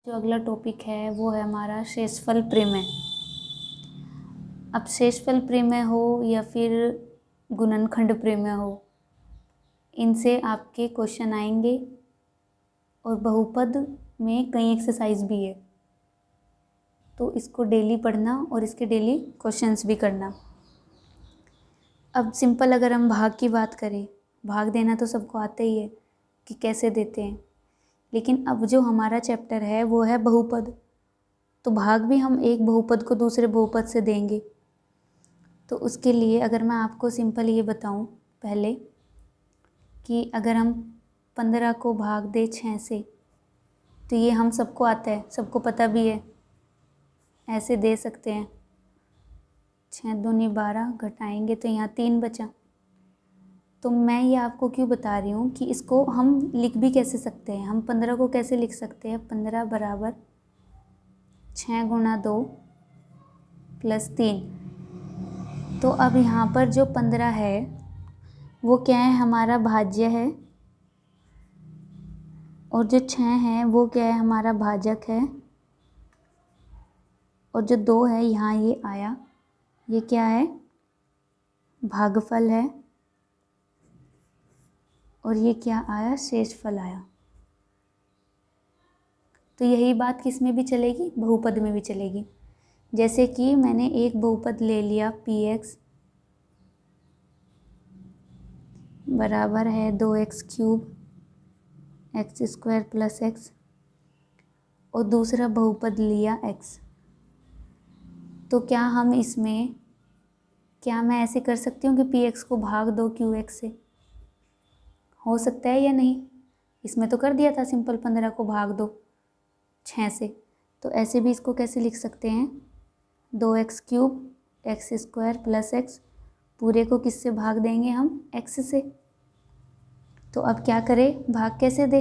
जो अगला टॉपिक है वो है हमारा शेषफल प्रमेय। अब शेषफल प्रमेय हो या फिर गुणनखंड प्रमेय हो, इनसे आपके क्वेश्चन आएंगे और बहुपद में कई एक्सरसाइज भी है, तो इसको डेली पढ़ना और इसके डेली क्वेश्चंस भी करना। अब सिंपल अगर हम भाग की बात करें, भाग देना तो सबको आता ही है कि कैसे देते हैं, लेकिन अब जो हमारा चैप्टर है वो है बहुपद, तो भाग भी हम एक बहुपद को दूसरे बहुपद से देंगे। तो उसके लिए अगर मैं आपको सिंपल ये बताऊं पहले कि अगर हम 15 को भाग दे 6 से, तो ये हम सबको आता है, सबको पता भी है, ऐसे दे सकते हैं। 6 दूनी 12 घटाएंगे तो यहाँ 3 बचा। तो मैं ये आपको क्यों बता रही हूँ कि इसको हम लिख भी कैसे सकते हैं। हम 15 को कैसे लिख सकते हैं, 15 बराबर 6 गुणा 2 प्लस 3। तो अब यहाँ पर जो 15 है वो क्या है, हमारा भाज्य है, और जो 6 है वो क्या है, हमारा भाजक है, और जो 2 है यहाँ ये आया, ये क्या है, भागफल है, और ये क्या आया, शेषफल आया। तो यही बात किस में भी चलेगी, बहुपद में भी चलेगी। जैसे कि मैंने एक बहुपद ले लिया px बराबर है 2x cube x square plus x, और दूसरा बहुपद लिया x। तो क्या हम इसमें, क्या मैं ऐसे कर सकती हूँ कि px को भाग दो qx से, हो सकता है या नहीं। इसमें तो कर दिया था सिंपल, 15 को भाग दो 6 से, तो ऐसे भी इसको कैसे लिख सकते हैं, 2x cube x square plus x, पूरे को किससे भाग देंगे हम, x से। तो अब क्या करें, भाग कैसे दे,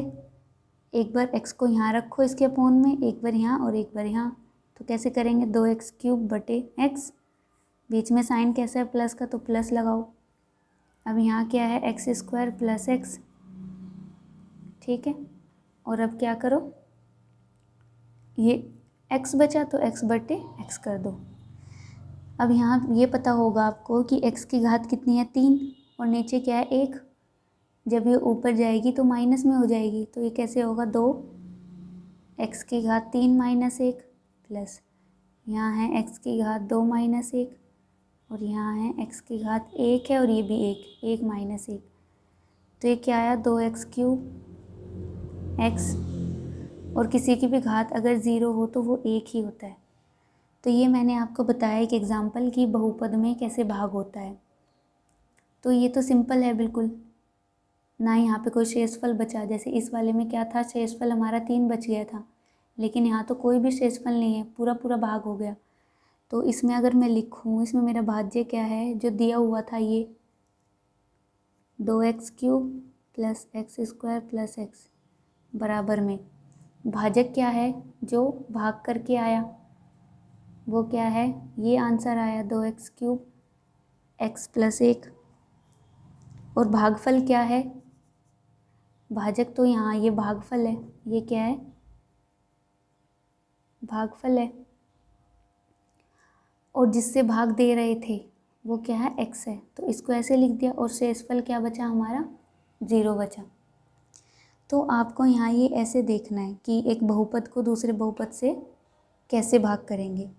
एक बार x को यहाँ रखो इसके अपोन में, एक बार यहाँ और एक बार यहाँ। तो कैसे करेंगे, 2x क्यूब बटे x, बीच में साइन कैसा है प्लस का, तो प्लस लगाओ। अब यहाँ क्या है, एक्स स्क्वायर प्लस एक्स, ठीक है। और अब क्या करो, ये x बचा तो x बटे x कर दो। अब यहाँ ये पता होगा आपको कि x की घात कितनी है, 3, और नीचे क्या है, 1। जब ये ऊपर जाएगी तो माइनस में हो जाएगी, तो ये कैसे होगा, 2x की घात 3 माइनस 1 प्लस, यहाँ है x की घात 2 माइनस 1, और यहाँ है x की घात 1 है, और ये भी 1 माइनस 1। तो ये क्या आया, 2x क्यूब x, और किसी की भी घात अगर 0 हो तो वो 1 ही होता है। तो ये मैंने आपको बताया एक एग्जाम्पल कि बहुपद में कैसे भाग होता है। तो ये तो सिंपल है बिल्कुल, ना यहाँ पे कोई शेषफल बचा। जैसे इस वाले में क्या था, शेषफल हमारा 3 बच गया था, लेकिन यहाँ तो कोई भी शेषफल नहीं है, पूरा पूरा भाग हो गया। तो इसमें अगर मैं लिखूँ, इसमें मेरा भाज्य क्या है जो दिया हुआ था, ये 2x cube plus x square plus x बराबर में भाजक क्या है जो भाग करके आया, वो क्या है, ये आंसर आया 2x क्यूब एक्स प्लस 1। और भागफल क्या है, भाजक तो यहाँ ये भागफल है, ये क्या है, भागफल है, और जिससे भाग दे रहे थे वो क्या है, x है, तो इसको ऐसे लिख दिया। और शेषफल क्या बचा हमारा, 0 बचा। तो आपको यहाँ ये ऐसे देखना है कि एक बहुपद को दूसरे बहुपद से कैसे भाग करेंगे।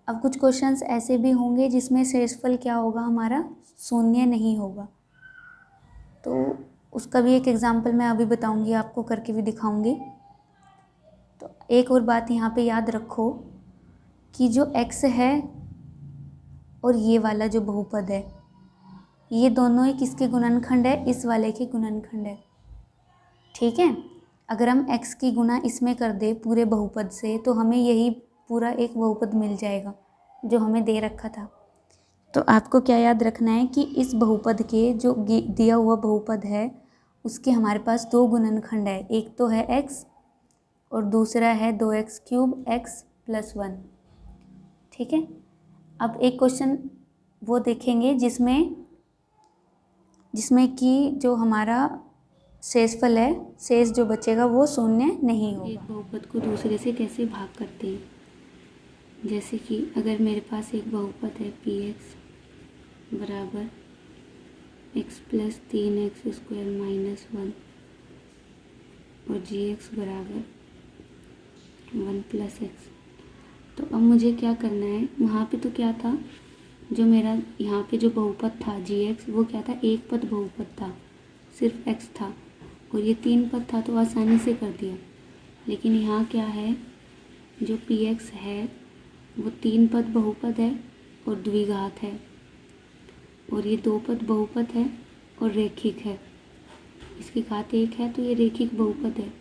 अब कुछ क्वेश्चंस ऐसे भी होंगे जिसमें शेषफल क्या होगा, हमारा शून्य नहीं होगा, तो उसका भी एक एग्जाम्पल मैं अभी बताऊंगी, आपको करके भी दिखाऊंगी। तो एक और बात यहाँ पे याद रखो कि जो x है और ये वाला जो बहुपद है, ये दोनों ही किसके गुणनखंड है, इस वाले के गुणनखंड है, ठीक है। अगर हम x की गुणा इसमें कर दे पूरे बहुपद से, तो हमें यही पूरा एक बहुपद मिल जाएगा जो हमें दे रखा था। तो आपको क्या याद रखना है कि इस बहुपद के जो दिया हुआ बहुपद है उसके हमारे पास 2 गुणनखंड है, एक तो है x और दूसरा है 2x क्यूब x प्लस 1, ठीक है। अब एक क्वेश्चन वो देखेंगे जिसमें कि जो हमारा शेषफल है, शेष जो बचेगा वो शून्य नहीं होगा। एक बहुपद को दूसरे से कैसे भाग करते हैं, जैसे कि अगर मेरे पास एक बहुपद है px बराबर x प्लस 3x² माइनस 1 और gx बराबर 1 प्लस एक्स, तो अब मुझे क्या करना है, वहाँ पे तो क्या था, जो मेरा यहाँ पे जो बहुपद था gx वो क्या था, एक पद बहुपद था, सिर्फ x था, और ये 3 पद था तो आसानी से कर दिया। लेकिन यहाँ क्या है, जो px है वो 3 पद बहुपद है और द्विघात है, और ये 2 पद बहुपद है और रेखिक है, इसकी घात 1 है तो ये रेखिक बहुपद है।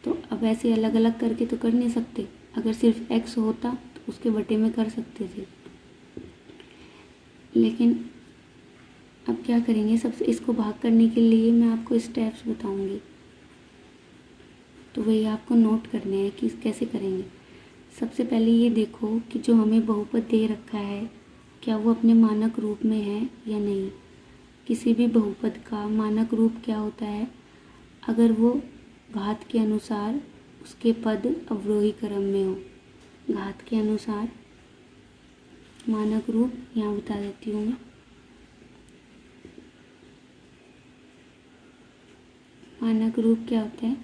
तो अब ऐसे अलग अलग करके तो कर नहीं सकते, अगर सिर्फ x होता तो उसके बटे में कर सकते थे, लेकिन अब क्या करेंगे, सबसे इसको भाग करने के लिए मैं आपको स्टेप्स बताऊंगी, तो वही आपको नोट करने हैं कि कैसे करेंगे। सबसे पहले ये देखो कि जो हमें बहुपद दे रखा है क्या वो अपने मानक रूप में है या नहीं। किसी भी बहुपद का मानक रूप क्या होता है, अगर वो घात के अनुसार उसके पद अवरोही क्रम में हो। घात के अनुसार मानक रूप यहाँ बता देती हूँ मैं। मानक रूप क्या होता है,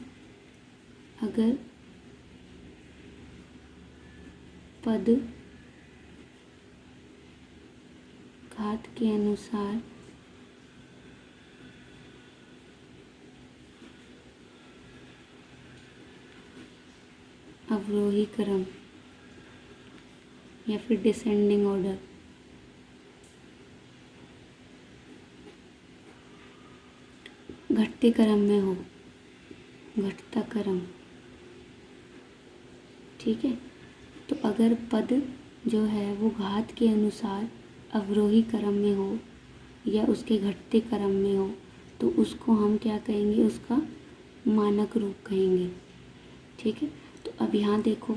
अगर पद घात के अनुसार अवरोही क्रम या फिर डिसेंडिंग ऑर्डर, घटते क्रम में हो, घटता क्रम, ठीक है। तो अगर पद जो है वो घात के अनुसार अवरोही क्रम में हो या उसके घटते क्रम में हो तो उसको हम क्या कहेंगे, उसका मानक रूप कहेंगे, ठीक है। तो अब यहाँ देखो,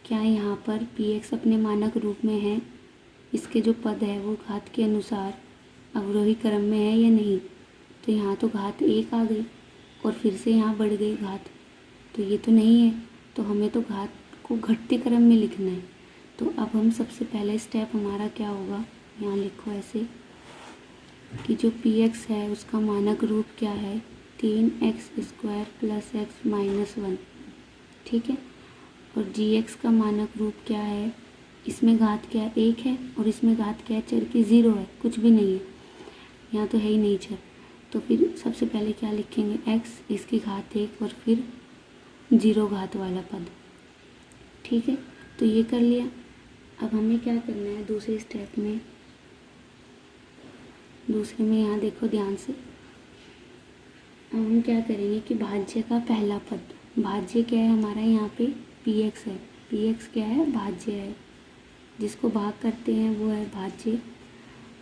क्या यहाँ पर px अपने मानक रूप में है, इसके जो पद है वो घात के अनुसार अवरोही क्रम में है या नहीं। तो यहाँ तो घात 1 आ गई और फिर से यहाँ बढ़ गई घात, तो ये तो नहीं है, तो हमें तो घात को घटते क्रम में लिखना है। तो अब हम सबसे पहला स्टेप हमारा क्या होगा, यहाँ लिखो ऐसे कि जो px है उसका मानक रूप क्या है, 3x² प्लस x माइनस 1, ठीक है। और gx का मानक रूप क्या है, इसमें घात क्या है, 1 है, और इसमें घात क्या है, चर की 0 है, कुछ भी नहीं है, यहाँ तो है ही नहीं चर। तो फिर सबसे पहले क्या लिखेंगे, x, इसकी घात 1 और फिर 0 घात वाला पद, ठीक है। तो ये कर लिया। अब हमें क्या करना है दूसरे स्टेप में, दूसरे में यहाँ देखो ध्यान से, अब हम क्या करेंगे कि भाज्य का पहला पद, भाज्य क्या है हमारा, यहाँ पे px है, px क्या है, भाज्य है, जिसको भाग करते हैं वो है भाज्य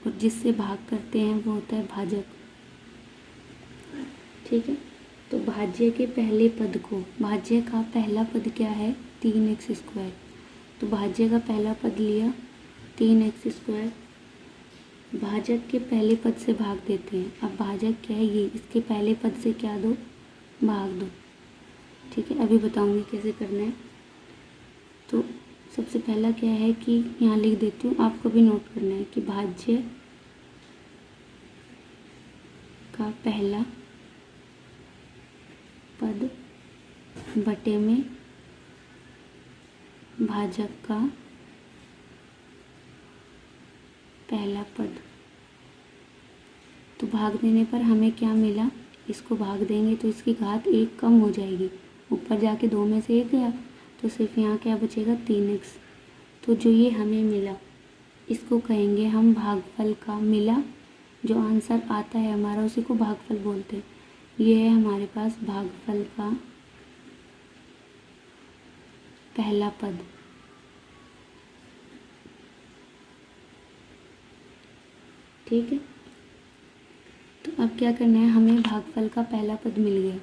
और जिससे भाग करते हैं वो होता है भाजक, ठीक है। तो भाज्य के पहले पद को, भाज्य का पहला पद क्या है, 3x², तो भाज्य का पहला पद लिया 3x², भाजक के पहले पद से भाग देते हैं। अब भाजक क्या है, ये इसके पहले पद से क्या दो, भाग दो, ठीक है। अभी बताऊंगी कैसे करना है। तो सबसे पहला क्या है कि यहाँ लिख देती हूँ, आपको भी नोट करना है कि भाज्य का पहला पद बटे में भाजक का पहला पद। तो भाग देने पर हमें क्या मिला, इसको भाग देंगे तो इसकी घात 1 कम हो जाएगी, ऊपर जाके 2 में से 1 गया तो सिर्फ यहाँ क्या बचेगा, 3x। तो जो ये हमें मिला इसको कहेंगे हम भागफल का, मिला जो आंसर आता है हमारा उसी को भागफल बोलते हैं। ये है हमारे पास भागफल का पहला पद, ठीक है। तो अब क्या करना है, हमें भागफल का पहला पद मिल गया,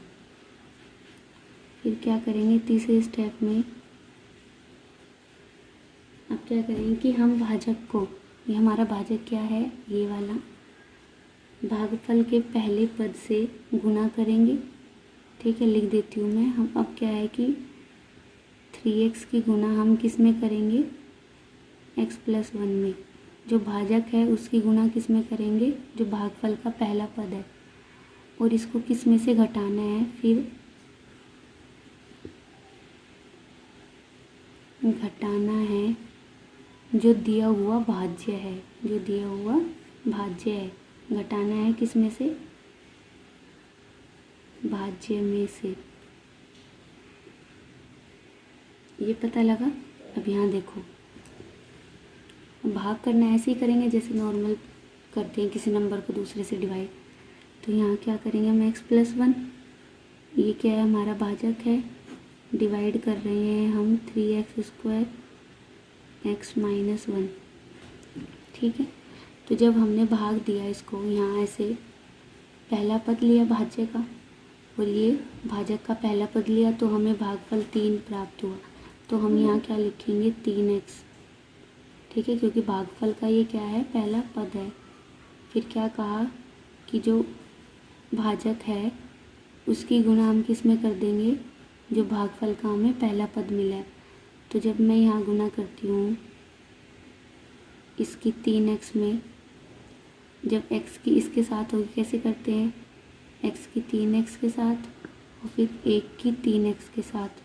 फिर क्या करेंगे तीसरे स्टेप में, अब क्या करेंगे कि हम भाजक को, ये हमारा भाजक क्या है, ये वाला, भागफल के पहले पद से गुणा करेंगे ठीक है, लिख देती हूँ मैं। हम अब क्या है कि 3x की गुना हम किस में करेंगे, x + 1 में। जो भाजक है उसकी गुना किस में करेंगे, जो भागफल का पहला पद है। और इसको किस में से घटाना है, फिर घटाना है जो दिया हुआ भाज्य है, जो दिया हुआ भाज्य है, घटाना है किस में से, भाज्य में से। ये पता लगा। अब यहाँ देखो, भाग करना ऐसे ही करेंगे जैसे नॉर्मल करते हैं किसी नंबर को दूसरे से डिवाइड। तो यहाँ क्या करेंगे हम, x + 1, ये क्या है हमारा भाजक है, डिवाइड कर रहे हैं हम 3x² x - 1। ठीक है, तो जब हमने भाग दिया इसको, यहाँ ऐसे पहला पद लिया भाज्य का और ये भाजक का पहला पद लिया, तो हमें भागफल 3 प्राप्त हुआ। तो हम यहाँ क्या लिखेंगे, 3x। ठीक है, क्योंकि भागफल का ये क्या है, पहला पद है। फिर क्या कहा कि जो भाजक है उसकी गुणा हम किस में कर देंगे, जो भागफल का हमें पहला पद मिला है। तो जब मैं यहाँ गुणा करती हूँ इसकी 3x में, जब x की इसके साथ होगी, कैसे करते हैं, x की 3x के साथ और फिर 1 की 3x के साथ।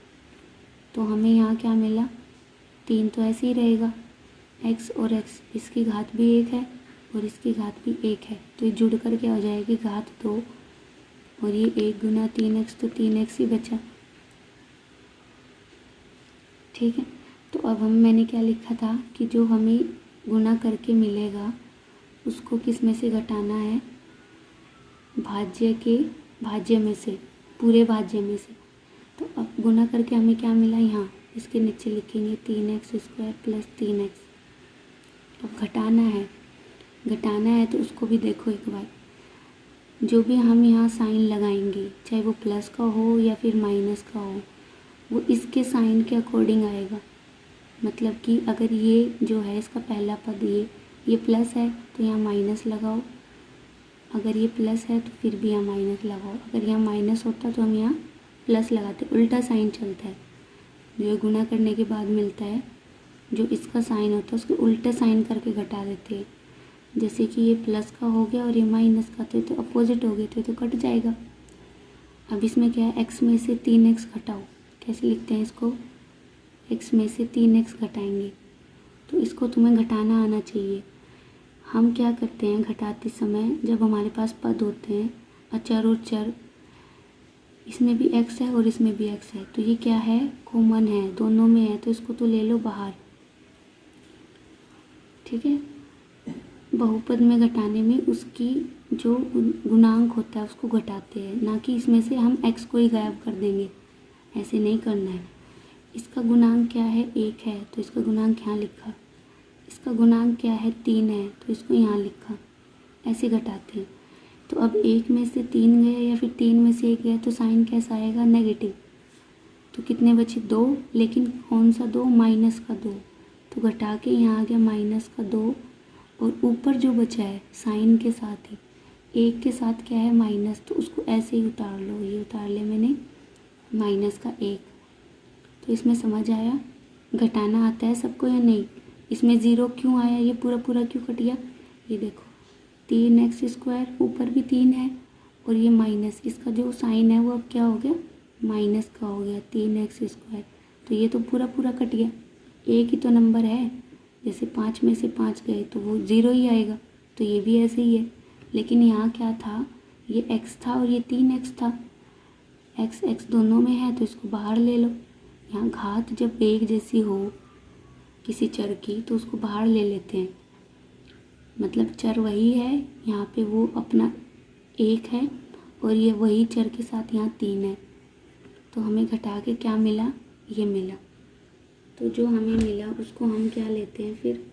तो हमें यहाँ क्या मिला, 3 तो ऐसे ही रहेगा, x और x, इसकी घात भी 1 है और इसकी घात भी 1 है। तो ये जुड़ कर क्या हो जाएगी, घात 2, और ये 1 गुना 3x, तो 3x ही बचा। ठीक है, तो अब मैंने क्या लिखा था कि जो हमें गुना करके मिलेगा उसको किस में से घटाना है, भाज्य में से, पूरे भाज्य में से। तो अब गुना करके हमें क्या मिला, यहाँ इसके नीचे लिखेंगे 3x² + 3x। अब घटाना है तो उसको भी देखो एक बार। जो भी हम यहाँ साइन लगाएंगे, चाहे वो प्लस का हो या फिर माइनस का हो, वो इसके साइन के अकॉर्डिंग आएगा। मतलब कि अगर ये जो है इसका पहला पद ये प्लस है तो यहाँ माइनस लगाओ, अगर ये प्लस है तो फिर भी यहाँ माइनस लगाओ, अगर यहाँ माइनस होता तो हम यहाँ प्लस लगाते। उल्टा साइन चलता है, जो गुणा करने के बाद मिलता है, जो इसका साइन होता है उसको उल्टा साइन करके घटा देते हैं। जैसे कि ये प्लस का हो गया और ये माइनस का, तो अपोजिट हो गए तो कट जाएगा। अब इसमें क्या है, x में से 3x घटाओ। कैसे लिखते हैं इसको, x में से 3x घटाएंगे, तो इसको तुम्हें घटाना आना चाहिए। हम क्या करते हैं घटाते समय, जब हमारे पास पद होते हैं अचर और चर, इसमें भी x है और इसमें भी x है, तो ये क्या है, कॉमन है, दोनों में है, तो इसको तो ले लो बाहर। ठीक है, बहुपद में घटाने में उसकी जो गुणांक होता है उसको घटाते हैं, ना कि इसमें से हम x को ही गायब कर देंगे, ऐसे नहीं करना है। इसका गुणांक क्या है, 1 है, तो इसका गुणांक यहाँ लिखा। इसका गुणांक क्या है, 3 है, तो इसको यहाँ लिखा। ऐसे घटाते हैं। तो अब 1 में से 3 गए या फिर 3 में से 1 गया तो साइन कैसा आएगा, नेगेटिव। तो कितने बचे, 2, लेकिन कौन सा 2, माइनस का 2। तो घटा के यहाँ आ गया माइनस का 2, और ऊपर जो बचा है साइन के साथ ही 1 के साथ क्या है, माइनस, तो उसको ऐसे ही उतार लो। ये उतार लिया मैंने, माइनस का 1। तो इसमें समझ आया घटाना आता है सबको या नहीं। इसमें 0 क्यों आया, ये पूरा पूरा क्यों कट गया, ये देखो 3x², ऊपर भी 3 है और ये माइनस, इसका जो साइन है वो अब क्या हो गया, माइनस का हो गया, 3x²। तो ये तो पूरा पूरा कट गया, एक ही तो नंबर है, जैसे 5 में से 5 गए तो वो 0 ही आएगा। तो ये भी ऐसे ही है, लेकिन यहाँ क्या था, ये x था और ये 3x था, x दोनों में है तो इसको बाहर ले लो। यहाँ घात जब एक जैसी हो किसी चर की तो उसको बाहर ले लेते हैं, मतलब चर वही है, यहाँ पे वो अपना 1 है और ये वही चर के साथ यहाँ 3 है। तो हमें घटा के क्या मिला, ये मिला। तो जो हमें मिला उसको हम क्या लेते हैं फिर,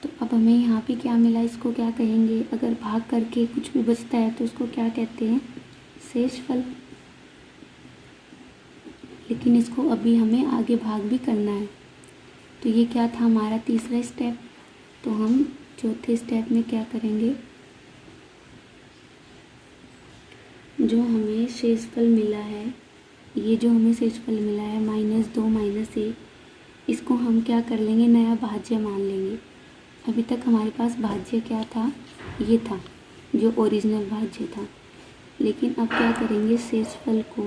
तो अब हमें यहाँ पे क्या मिला, इसको क्या कहेंगे, अगर भाग करके कुछ भी बचता है तो उसको क्या कहते हैं, शेषफल। लेकिन इसको अभी हमें आगे भाग भी करना है। तो ये क्या था हमारा तीसरा स्टेप। तो हम चौथे स्टेप में क्या करेंगे, जो हमें शेषफल मिला है, ये जो हमें शेषफल मिला है -2 -1, इसको हम क्या कर लेंगे, नया भाज्य मान लेंगे। अभी तक हमारे पास भाज्य क्या था, ये था जो ओरिजिनल भाज्य था। लेकिन अब क्या करेंगे, शेषफल को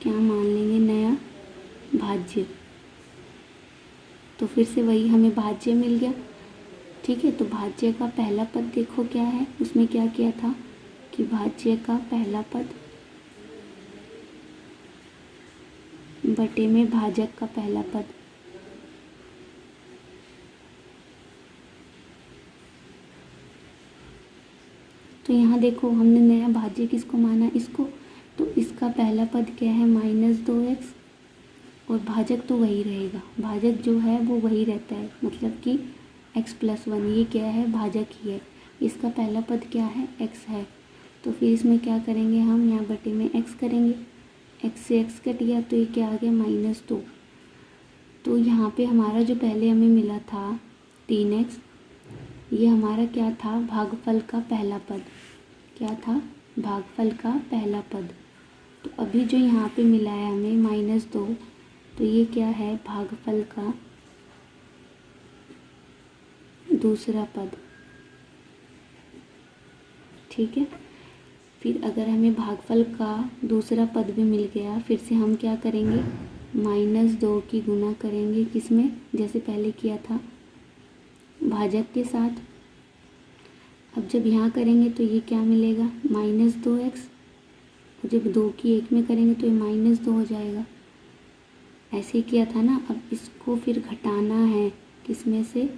क्या मान लेंगे, नया भाज्य। तो फिर से वही हमें भाज्य मिल गया। ठीक है, तो भाज्य का पहला पद देखो क्या है, उसमें क्या किया था कि भाज्य का पहला पद बटे में भाजक का पहला पद। तो यहाँ देखो हमने नया भाज्य किसको माना, इसको। तो इसका पहला पद क्या है, -2x, और भाजक तो वही रहेगा, भाजक जो है वो वही रहता है, मतलब कि x+1, ये क्या है, भाजक ही है। इसका पहला पद क्या है, x है। तो फिर इसमें क्या करेंगे हम, यहाँ बटे में x करेंगे, x से x कट गया तो ये क्या आ गया, -2। तो यहाँ पे हमारा जो पहले हमें मिला था 3x, ये हमारा क्या था, भागफल का पहला पद। क्या था, भागफल का पहला पद। तो अभी जो यहाँ पे मिला है हमें -2, तो ये क्या है, भागफल का दूसरा पद। ठीक है, फिर अगर हमें भागफल का दूसरा पद भी मिल गया, फिर से हम क्या करेंगे, -2 की गुना करेंगे, किसमें, जैसे पहले किया था, भाजक के साथ। अब जब यहाँ करेंगे तो ये क्या मिलेगा, -2x, और जब 2 की 1 में करेंगे तो ये -2 हो जाएगा। ऐसे ही किया था ना। अब इसको फिर घटाना है, किसमें से,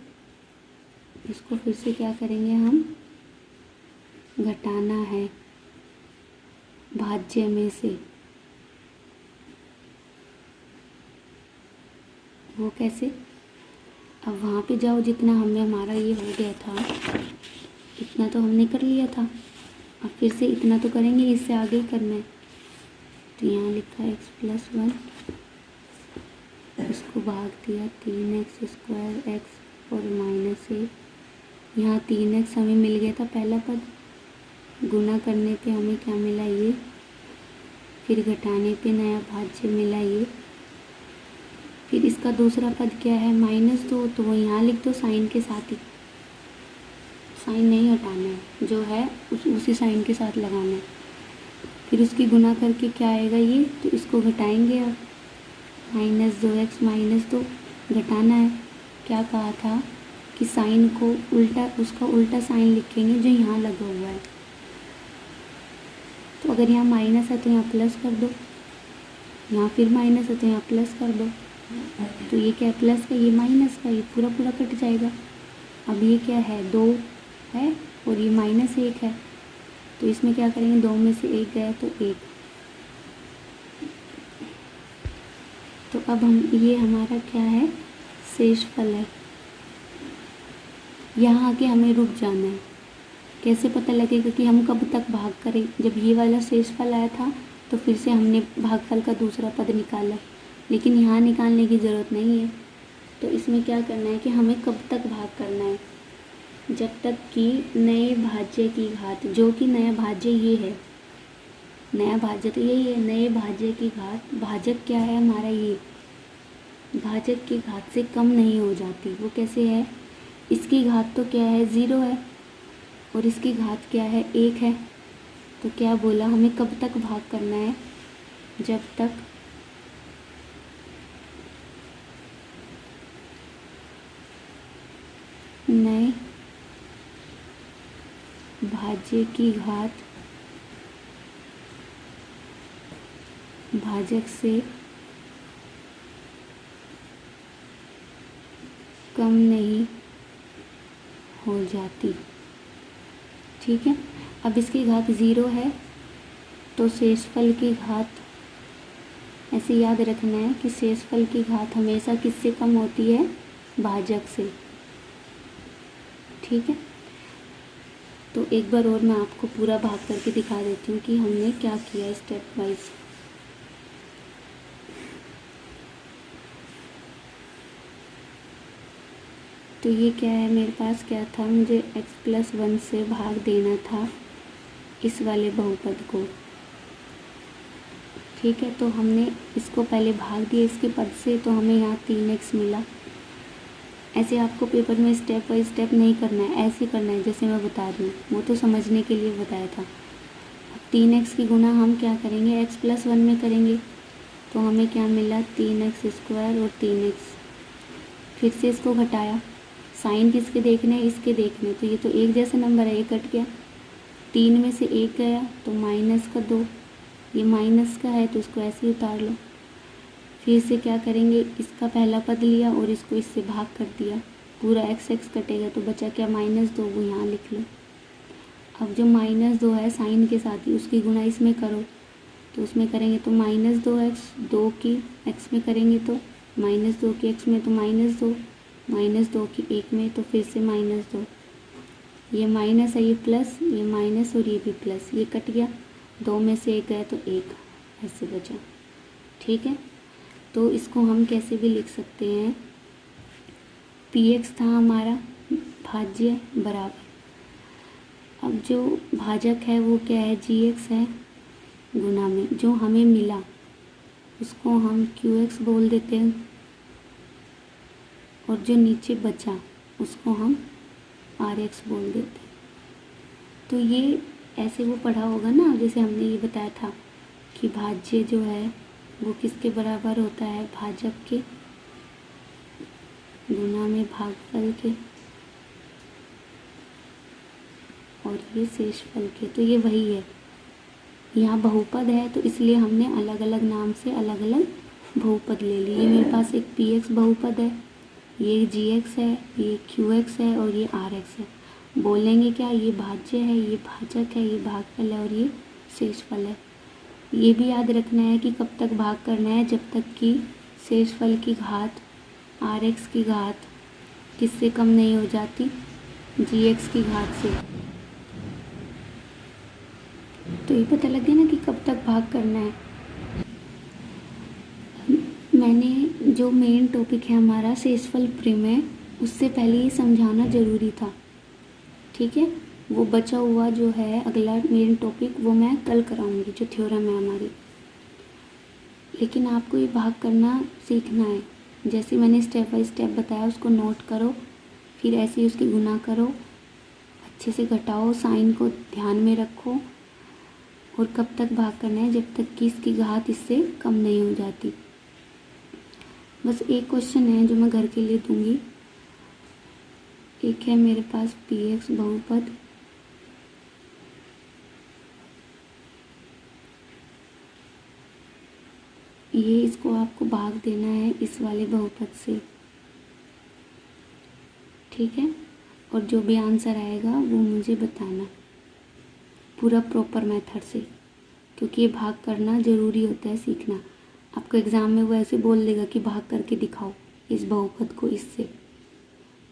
इसको फिर से क्या करेंगे हम, घटाना है भाज्य में से। वो कैसे, अब वहाँ पे जाओ, जितना हमें हमारा ये हो गया था इतना तो हमने कर लिया था, अब फिर से इतना तो करेंगे, इससे आगे ही करना है। तो यहाँ लिखा है x+1, इसको भाग दिया 3x² x और -1। यहाँ 3x हमें मिल गया था पहला पद, गुना करने पे हमें क्या मिला, ये, फिर घटाने पे नया भाज्य मिला ये। फिर इसका दूसरा पद क्या है, -2, तो वो यहाँ लिख दो साइन के साथ ही, साइन नहीं हटाना है, जो है उसी साइन के साथ लगाना है। फिर उसकी गुना करके क्या आएगा ये, तो इसको घटाएंगे अब, -2x -2 घटाना है। क्या कहा था कि साइन को उल्टा, उसका उल्टा साइन लिखेंगे जो यहाँ लगा हुआ है। तो अगर यहाँ माइनस है तो यहाँ प्लस कर दो, यहाँ फिर माइनस है तो यहाँ प्लस कर दो। तो ये क्या है, प्लस का, ये माइनस का, ये पूरा पूरा कट जाएगा। अब ये क्या है, 2 है और ये -1 है, तो इसमें क्या करेंगे, 2 में से 1 गया तो 1। तो अब हम, ये हमारा क्या है, शेषफल है। यहाँ आके हमें रुक जाना है। कैसे पता लगेगा कि हम कब तक भाग करें, जब ये वाला शेषफल आया था तो फिर से हमने भागफल का दूसरा पद निकाला, लेकिन यहाँ निकालने की ज़रूरत नहीं है। तो इसमें क्या करना है कि हमें कब तक भाग करना है, जब तक कि नए भाज्य की घात, जो कि नया भाज्य ये है, नया भाज्य तो यही है, नए भाज्य की घात, भाजक क्या है हमारा, ये भाजक की घात से कम नहीं हो जाती। वो कैसे है, इसकी घात तो क्या है, 0 है, और इसकी घात क्या है, 1 है। तो क्या बोला, हमें कब तक भाग करना है, जब तक नए भाज्य की घात भाजक से कम नहीं हो जाती। ठीक है, अब इसकी घात 0 है, तो शेषफल की घात, ऐसे याद रखना है कि शेषफल की घात हमेशा किससे कम होती है, भाजक से। ठीक है, तो एक बार और मैं आपको पूरा भाग करके दिखा देती हूँ कि हमने क्या किया स्टेप वाइज। तो ये क्या है, मेरे पास क्या था, मुझे x+1 से भाग देना था इस वाले बहुपद को। ठीक है, तो हमने इसको पहले भाग दिया इसके पद से, तो हमें यहाँ 3x मिला। ऐसे आपको पेपर में स्टेप बाय स्टेप नहीं करना है, ऐसे करना है जैसे मैं बता रही हूँ, वो तो समझने के लिए बताया था। अब 3x की गुना हम क्या करेंगे, x+1 में करेंगे, तो हमें क्या मिला 3x² और 3x। फिर से इसको घटाया, साइन किसके देखने हैं, इसके देखने, तो ये तो एक जैसा नंबर है, ये कट गया, 3 में से 1 गया तो -2, ये माइनस का है तो इसको ऐसे ही उतार लो। फिर से क्या करेंगे, इसका पहला पद लिया और इसको इससे भाग कर दिया, पूरा x कटेगा तो बचा क्या -2, वो यहाँ लिख लो। अब जो -2 है साइन के साथ ही, उसकी गुणा इसमें करो, तो उसमें करेंगे तो -2x, 2 की x में करेंगे तो -2 की x में तो -2, -2 की 1 में तो फिर से -2, ये माइनस है, ये प्लस, ये माइनस और ये भी प्लस, ये कट गया, 2 में से 1 गया तो 1 ऐसे बचा। ठीक है, तो इसको हम कैसे भी लिख सकते हैं, px था हमारा भाज्य बराबर, अब जो भाजक है वो क्या है, gx है, गुना में जो हमें मिला उसको हम qx बोल देते हैं, और जो नीचे बचा उसको हम rx बोल देते हैं। तो ये ऐसे वो पढ़ा होगा ना, जैसे हमने ये बताया था कि भाज्य जो है वो किसके बराबर होता है, भाजक के गुना में भागफल के, और ये शेषफल के, तो ये वही है। यहाँ बहुपद है तो इसलिए हमने अलग अलग नाम से अलग अलग बहुपद ले लिए। मेरे पास एक px बहुपद है, ये gx है, ये qx है और ये rx है। बोलेंगे क्या, ये भाज्य है, ये भाजक है, ये भागफल है और ये शेषफल है। ये भी याद रखना है कि कब तक भाग करना है, जब तक कि शेषफल की घात rx की घात किससे कम नहीं हो जाती, gx की घात से। तो ये पता लग गया ना कि कब तक भाग करना है। मैंने जो मेन टॉपिक है हमारा शेषफल प्रमेय, उससे पहले ये समझाना ज़रूरी था। ठीक है, वो बचा हुआ जो है अगला मेन टॉपिक वो मैं कल कराऊंगी, जो थ्योरम है हमारी। लेकिन आपको ये भाग करना सीखना है, जैसे मैंने स्टेप बाय स्टेप बताया उसको नोट करो, फिर ऐसे ही उसकी गुना करो, अच्छे से घटाओ, साइन को ध्यान में रखो, और कब तक भाग करना है, जब तक कि इसकी घात इससे कम नहीं हो जाती। बस एक क्वेश्चन है जो मैं घर के लिए दूंगी। एक है मेरे पास px बहुपद, ये इसको आपको भाग देना है इस वाले बहुपद से। ठीक है, और जो भी आंसर आएगा वो मुझे बताना पूरा प्रॉपर मेथड से, क्योंकि ये भाग करना ज़रूरी होता है सीखना। आपको एग्ज़ाम में वो ऐसे बोल देगा कि भाग करके दिखाओ इस बहुपद को इससे,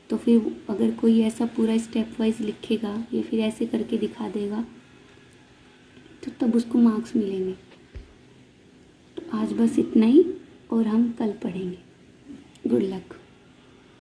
तो फिर अगर कोई ऐसा पूरा स्टेप वाइज लिखेगा या फिर ऐसे करके दिखा देगा तो तब उसको मार्क्स मिलेंगे। तो आज बस इतना ही, और हम कल पढ़ेंगे। Good luck.